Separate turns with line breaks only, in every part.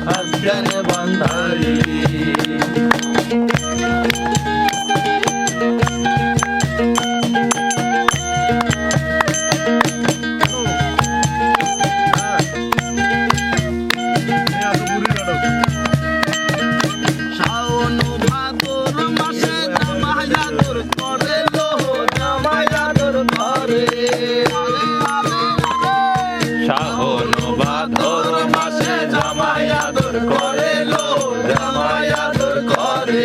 হাত কেন বাঁধালি শ্রাবণ ভাদর মাসে জামাই আদর করে লো জামাই আদর করে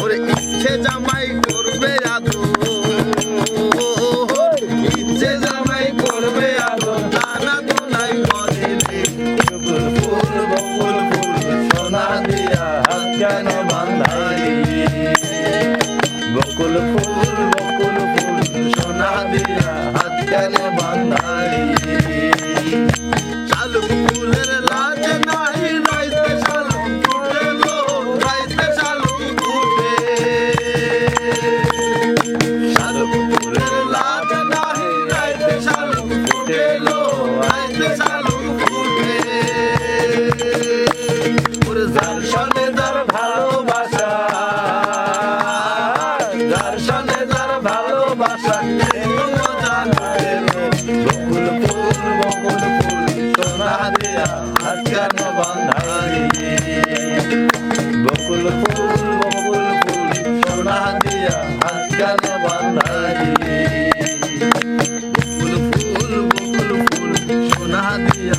ওরে ইচ্ছে জামাই করবে আদর ইচ্ছে জামাই করবে আদর জানা তো নাই বলিলে বকুল ফুল সোনা দিয়া হাত কেন বাঁধালি বকুল ফুল সোনা দিয়া হাত কেন বাঁধালি শালুক ফুলের লাজ নাই রাইতে শালুক ফুটে লো রাইতে শালুক ফুটে শালুক ফুলের লাজ নাই রাইতে শালুক ফুটে লো রাইতে শালুক ফুটে ওরে যার সনে যার ভালোবাসা যার সনে যার ভালোবাসা বকুল ফুল সোনা দিয়া হাত কেন বাঁধালি বকুল ফুল সোনা দিয়া হাত কেন বাঁধালি বকুল ফুল সোনা দিয়া